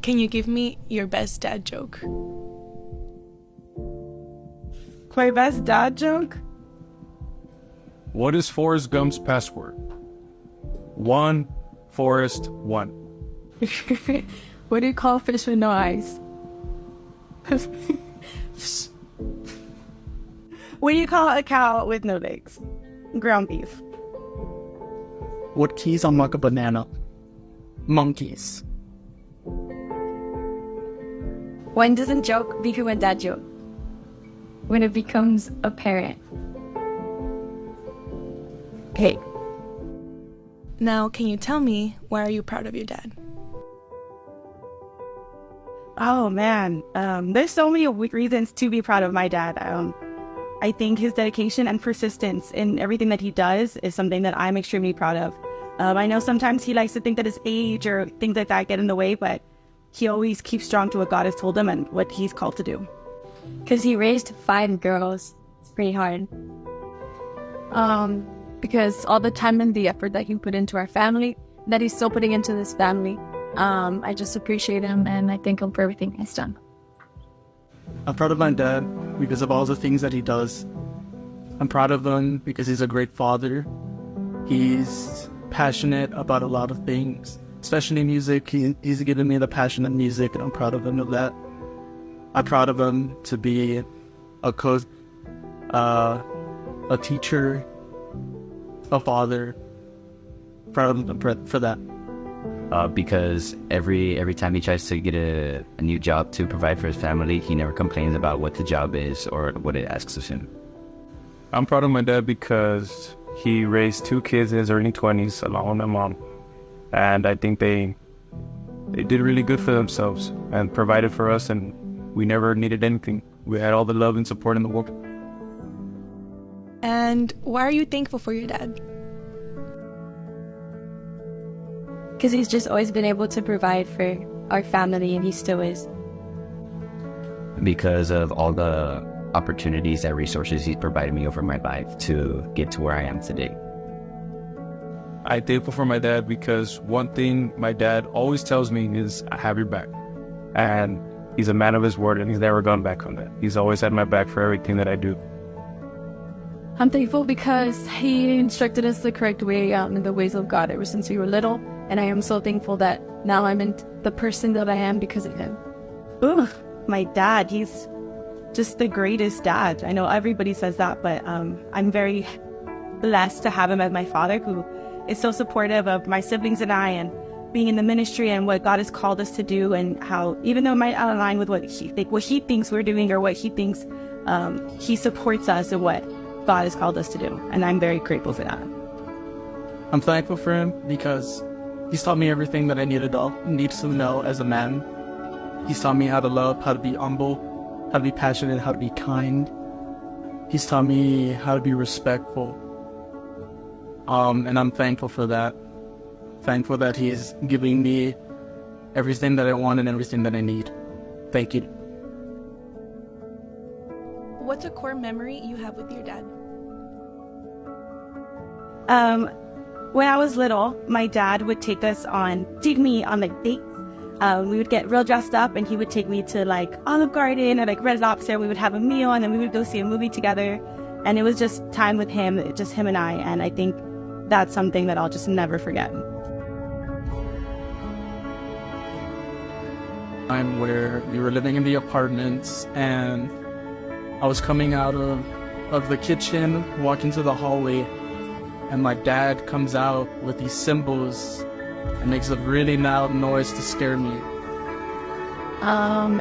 Can you give me your best dad joke? My best dad joke? What is Forrest Gump's password? One, Forrest, one. What do you call fish with no eyes? What do you call a cow with no legs? Ground beef. What keys unlock a banana? Monkeys. When does a joke become a dad joke? When it becomes apparent. Okay. Now, can you tell me, why are you proud of your dad? Oh man, there's so many reasons to be proud of my dad. I think his dedication and persistence in everything that he does is something that I'm extremely proud of. I know sometimes he likes to think that his age or things like that get in the way, but he always keeps strong to what God has told him and what he's called to do. Because he raised 5 girls. It's pretty hard. Because all the time and the effort that he put into our family, that he's still putting into this family, I just appreciate him and I thank him for everything he's done. I'm proud of my dad because of all the things that he does. I'm proud of him because he's a great father. He's passionate about a lot of things, especially music. He's given me the passion of music, and I'm proud of him of that. I'm proud of him to be a coach, a teacher, a father. Proud of him for that. Because every time he tries to get a new job to provide for his family, he never complains about what the job is or what it asks of him. I'm proud of my dad because he raised 2 kids in his early 20s along with my mom. And I think they did really good for themselves and provided for us, and we never needed anything. We had all the love and support in the world. And why are you thankful for your dad? Because he's just always been able to provide for our family, and he still is. Because of all the opportunities and resources he's provided me over my life to get to where I am today. I'm thankful for my dad because one thing my dad always tells me is, I have your back. And he's a man of his word, and he's never gone back on that. He's always had my back for everything that I do. I'm thankful because he instructed us the correct way in the ways of God ever since we were little. And I am so thankful that now I'm in the person that I am because of him. Ooh, my dad, he's just the greatest dad. I know everybody says that, but I'm very blessed to have him as my father, who is so supportive of my siblings and I, and being in the ministry and what God has called us to do, and how, even though it might not align with what he thinks we're doing or what he thinks, he supports us in what God has called us to do. And I'm very grateful for that. I'm thankful for him because he's taught me everything that I need to know as a man. He's taught me how to love, how to be humble, how to be passionate, how to be kind. He's taught me how to be respectful. And I'm thankful for that. Thankful that he's giving me everything that I want and everything that I need. Thank you. What's a core memory you have with your dad? When I was little, my dad would take me on like dates. We would get real dressed up, and he would take me to like Olive Garden or like Red Lobster. We would have a meal, and then we would go see a movie together. And it was just time with him, just him and I. And I think that's something that I'll just never forget. Time where we were living in the apartments, and I was coming out of the kitchen, walking to the hallway, and my dad comes out with these cymbals and makes a really loud noise to scare me.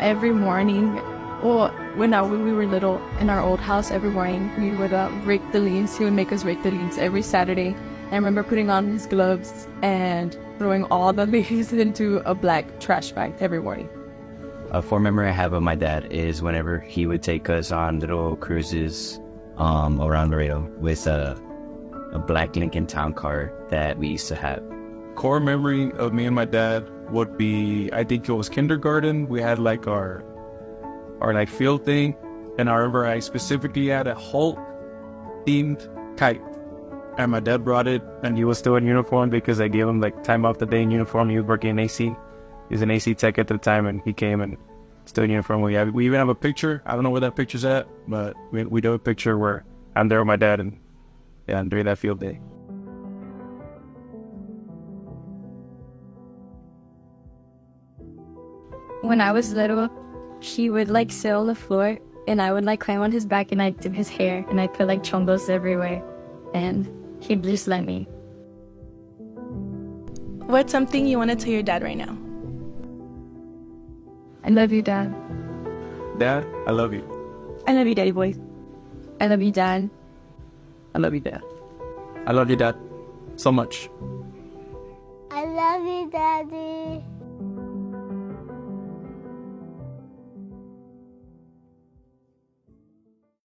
Every morning, well, when we were little in our old house, every morning we would rake the leaves. He would make us rake the leaves every Saturday. I remember putting on his gloves and throwing all the leaves into a black trash bag every morning. A fond memory I have of my dad is whenever he would take us on little cruises around Laredo with a black Lincoln Town car that we used to have. Core memory of me and my dad would be, I think it was kindergarten. We had like our like field thing, and I remember I specifically had a Hulk themed kite, and my dad brought it, and he was still in uniform because I gave him like time off the day in uniform. He was working in AC, He's an AC tech at the time, and he came and stood in uniform. We even have a picture. I don't know where that picture's at, but we do a picture where I'm there with my dad, and yeah, during that field day. When I was little, he would like sit on the floor and I would like climb on his back and I'd do his hair and I'd put like chongos everywhere and he'd just let me. What's something you want to tell your dad right now? I love you, Dad. Dad, I love you. I love you, Daddy boy. I love you, Dad. I love you, Dad. I love you, Dad, so much. I love you, Daddy.